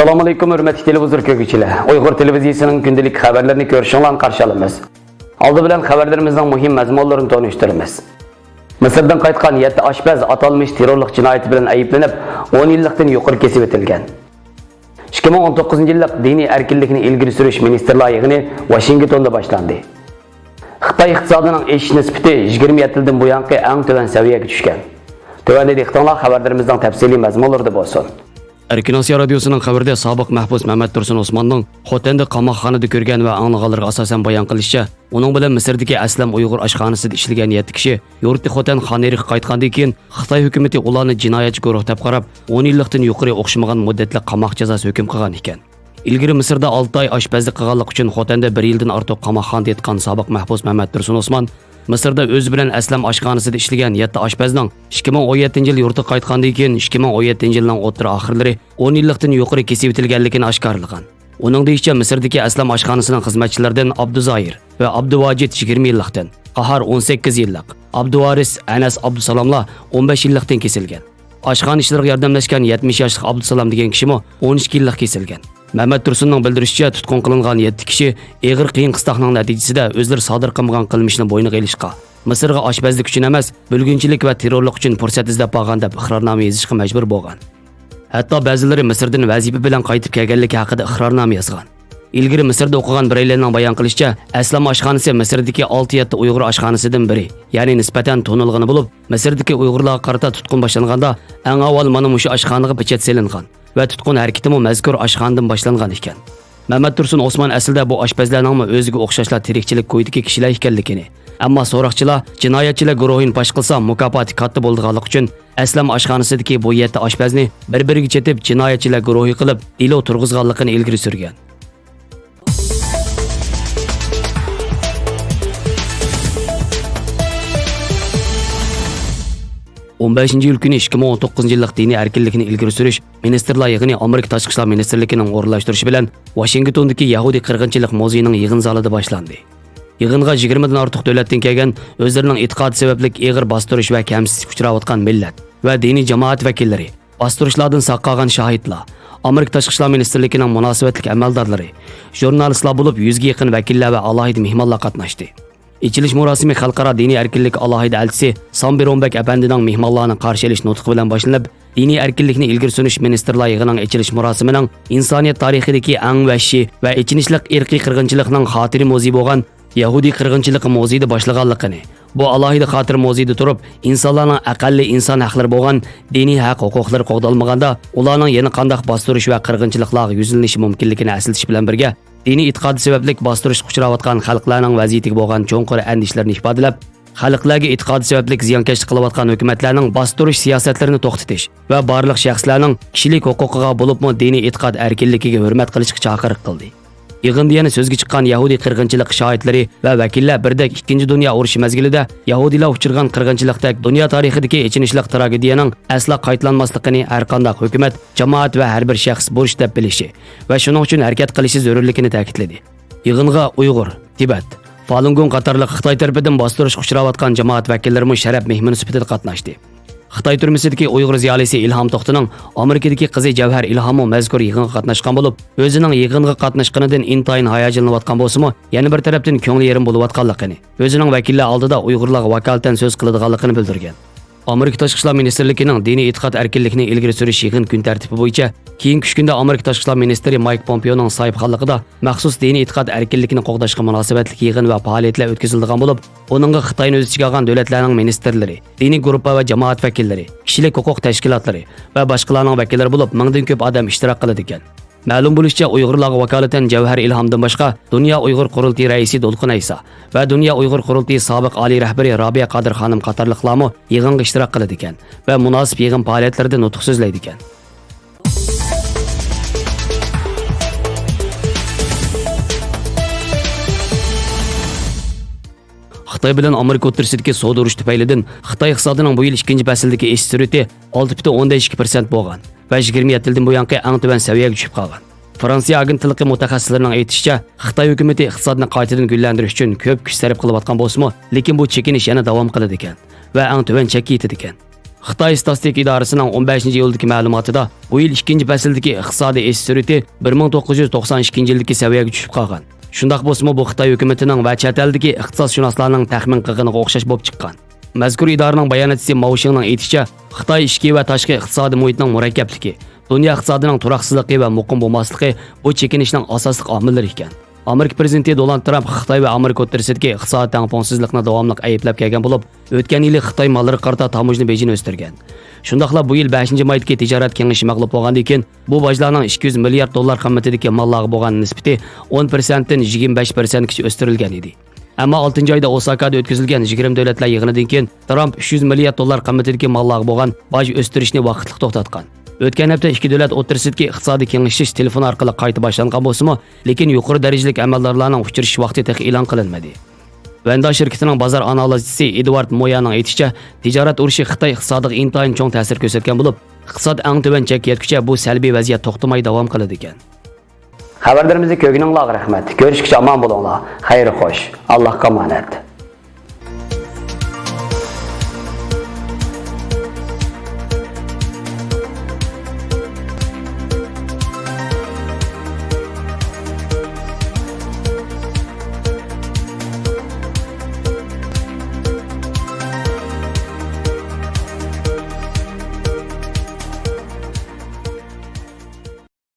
Assalamu alaykum hörmətli televizor köküçülər. Uyğur televiziyasının gündəlik xəbərlərini görüşünüzlə qarşı alırıq. Aldı bilən xəbərlərimizdən mühim məzmunlarını tanışdırırıq. Mısırdan qayıtqan 7 aşpaz atalmış terrorluq cinayəti bilan ayıplanıb 10 illikdən yuqori kesib ötilgan. 2019 yıllık dini erkinlikni ilgiri sürüş ministerler yığını Washington'da başlandı. Xitay iqtisodinin eşiş nisbati 27 yildan buyanqi eng töven seviyeye düşkən. Tövəndə diqqətinizə xəbərlərimizdən təfsili məzmunlarda bolsun. Erkin Asiya radiosunun xəbərdə sabiq məhbus Mehmet Dursun Osmanның Xotəndə qamoqxanada görgən və anlığanlarga asasən bayan qilishçə, onun bilan Misrdagi Aslam Uyg'ur ashxonasida ishlagan 7 kishi yurti Xotan xoneriga qaytgandan keyin Xitoy hukumatı ularni jinoyatchi guruh deb qarab 10 yillikdan yuqori o'xshamagan muddatli qamoq jazosi hukm qilgan ekan. İlgari Misrda 6 ay oshpazlik qilganlik uchun Xotanda 1 yildan ortiq qamoqxonada yotgan sobiq məhbus Mehmet Dursun Osman Misrda o'zi bilan Aslam ashxonasida ishlagan 7 oshpazning 2017 yil yurtiga qaytgandan keyin 2017 yilning o'rta oxirlari 10 yillikdan yuqori kesib o'tilganligini oshkorlagan. Uning deyishicha Misrdagi Aslam ashxonasining xizmatchilaridan Abduzoir va Abduvajid 20 yillikdan, Qahar 18 yillik, Abduvaris, Anas Abdusalomlar 15 yillikdan kesilgan. Ashxona ishlariga yordamlashgan 70 yoshli Abdusalom degan kishimi 12 yillik kesilgan. Mehmet Dursunning bildirishicha tutqun qilingan 7 kishi og'ir qiyin qistoqning natijasida o'zlari sodir qilgan qilmishni bo'yniga ilishqa, Misrga oshpazlik uchun emas, bo'lgunchilik va terrorlik uchun fursat izlab qolgan deb iqrornoma yozishga majbur bo'lgan. Hatto ba'zilari Misrdan vazifa bilan qaytib kelganligi haqida iqrornoma yozgan. İlgari Misrda o'qigan biraylarning bayon qilishicha, Aslam ashxonasi Misrdagi 6-7 Uyg'ur ashxonasidan biri, ya'ni nisbatan to'nilg'ini bo'lib, Misrdagi Uyg'urlarga qarata tutqun boshlanganda, eng avval mana mushu ashxonaga pechat selingan va tutqun harakatimi mazkur ashxonadan boshlangan ekan. Mehmet Dursun Osman aslida bu oshpazlarning o'ziga o'xshashlar tirikchilik qo'yidagi kishilar ekanligini, ammo so'roqchilar jinoyatchilar guruhini pash qilsa mukofoti katta bo'lganligi uchun Aslam ashxonasidagi bu 7 oshpazni bir-biriga chetib jinoyatchilar guruhi qilib ilo turg'izganligini ilgari surgan. 15-yil kuni 2019 yillik diniy erkinlikni ilgari surish ministerlar yig'ini Amerika tashqi ishlar ministerligining o'rinlashtirishi bilan Washingtondagi Yahudi qirg'inchilik muzeyining yig'in zalida boshlandi. Yig'inga 20 dan ortiq davlatdan kelgan o'zlarining e'tiqodi sababli og'ir bostirish va kamsizlik uchrayotgan millat va diniy jamoat vakillari, bostirishlardan saqlagan shahidlar, Amerika tashqi ishlar ministerligining munosabatli amaldorlari, jurnalistlar bo'lib 100 ga yaqin vakillar va alohida mehmonlar qatnashdi. İçiliş murasimi xalqaro diniy erkinlik alohida elchisi Sambir Ombek apandining mehmonlarni qarshi olish nutqi bilan boshlanib, diniy erkinlikni ilgari surish ministerlar yig'inining içilish murosimining insoniyat tarixidagi eng vahshiy va ichinishliq irqiy qirg'inchilikning xotiri muzeyi bo'lgan Yahudi qirg'inchiligi muzeyida boshlaganligini, bu alohida xotir muzeyida turib, insonlarning aqalli inson haqlari bo'lgan diniy haq-huquqlari qo'g'dalmaganda, ularning yana qanday bostirish va qirg'inchiliklarga yuzlanishi mumkinligini aslatish bilan birga diniy e'tiqodi sababli bostirish uchrayotgan xalqlarning vaziyatiga bo'lgan cho'nqur andishlarni ifodalab, xalqlarga e'tiqodi sababli ziyonkashlik qilayotgan hukumatlarning bostirish siyosatlarini to'xtatish va barliq shaxslarning kishilik huquqiga bo'libmi diniy e'tiqod erkinligiga hurmat qilishga chaqiriq qildi. Yig'inda yana so'zga chiqqan Yahudi qirg'inchilik shohidlari va vakillar birdek 2-dunyo urushi mezgilida Yahudilar uchirgan qirg'inchilikdek dunyo tarixidagi ichinishliq tragediyaning asla qaytlanmasligini har qanday hukumat, jamoat va har bir shaxs bo'lish deb bilishi va shuning uchun harakat qilishi zarurligini ta'kidladi. Yig'inga Uyg'ur, Tibet, Falun Gong qatorliq Xitoy tarafidan bostirishga uchrayotgan jamoat vakillari sharaf mehmoni sifatida qatnashdi. Xitoy turmisidagi Uyg'ur ziyolisi Ilhom To'xtining Amerikadagi qizi Javhar Ilhomi mazkur yig'inga qatnashgan bo'lib, o'zining yig'inga qatnashganidan intayin hayajonlanayotgan bo'lsa-mu, yana bir tarafdan ko'ngli yerim bo'layotganligini, o'zining vakillar oldida Uyg'urlarga vakolatan so'z qiladiganligini bildirgan. Amerika tashqi ishlar ministerligining diniy e'tiqod erkinlikni ilgari surish yig'in kun tartibi bo'yicha keyingi 3 kunda Amerika tashqi ishlar ministri Mike Pompeoning sohibxonligida maxsus diniy e'tiqod erkinlikni qo'g'dashga munosabatli yig'in va faoliyatlar o'tkazilgan bo'lib, uningga Xitoyning o'z ichiga olgan davlatlarning ministerlari, diniy guruh va jamoat vakillari, kishilik huquq tashkilotlari va boshqalarning vakillari bo'lib, mingdan ko'p odam ishtirok qiladi ekan. Ma'lum bo'lishicha, Uyg'urlarga vakolatan Javhar Ilhomdan boshqa Dunyo Uyg'ur qurultiyi raisi Dolqin Aysa va Dunyo Uyg'ur qurultiyi sobiq oliy rahbari Robiya Qodir xonim qatorliqlarmi yig'inga ishtirok qiladi ekan va munosib yig'in faoliyatlarida nutq so'zlaydi ekan. Xitoy bilan Amerika o'rtasidagi savdo urushi tufaylidan Xitoy iqtisodining bu yil 2-fasldagi o'sish sur'ati 6.2% bo'lgan va 27 yildan buyon eng tuban saviyaga tushib qolgan. Fransiya agentligi mutaxassislarining aytishicha, Xitoy hukumatı iqtisodni qaytadan gullantirish uchun ko'p kuch sarf qilayotgan bo'lsa-mu, lekin bu chekinish yana davom qiladi ekan va eng tuban chekka yetadi ekan. Xitoy statistik idorasining 15 iyuldagi ma'lumotida bu yil 2-fasldagi iqtisodiy o'sish sur'ati 1992-yildagi saviyaga tushib qolgan. Shundaq bo'lsa-mu bu Xitoy hukumatining va chet eldagi iqtisodshunoslarning taxmin qilganiga o'xshash bo'lib chiqqan. Mazkur idoraning bayonotchisi Mao Shingning aytishicha, Xitoy ichki va tashqi iqtisodiy muhitning murakkabligi, dunyo iqtisodining turaqsizligi va muqim bo'lmasligi bu chekinishning asosiy omillari ekan. Amerika prezidenti Donald Trump Xitoy va Amerika o'rtasidagi iqtisodiy tangpongsizlikni davomli ayblab kelgan bo'lib, o'tgan yili Xitoy mallari qarta tamojni bejini o'stirgan. Shundaqla bu yil 5-maydagi tijorat kengashi mag'lub bo'lgandan keyin bu bojlarning 200 milliard dollar qiymatidagi mallarga bo'lgan nisbati 10% dan 25%gacha o'stirilgan edi. Ammo 6-oyda Osakada o'tkazilgan 20 davlatlar yig'inidan keyin Trump 300 milliard dollar qiymatidagi mallarga bo'lgan boj o'stirishni vaqtliq to'xtatgan. O'tgan hafta ikki davlat o'rtasidagi iqtisodiy kengashish telefon orqali qayta boshlangan bo'lsa-mu, lekin yuqori darajalik amaldorlarning uchrashish vaqti texnik e'lon qilinmadi. Vanda shirkatining bozor analizchisi Edward Moyaning aytishicha, tijorat urushi Xitoy iqtisodiga intayin cho'ng ta'sir ko'rsatgan bo'lib, iqtisod eng tuban chek yetguncha bu salbiy vaziyat to'xtamay davom qiladi ekan. Xabarlarimizni ko'rganingizga rahmat. Ko'rishguncha omon bo'linglar. Xayr xo'sh. Allohga omonat.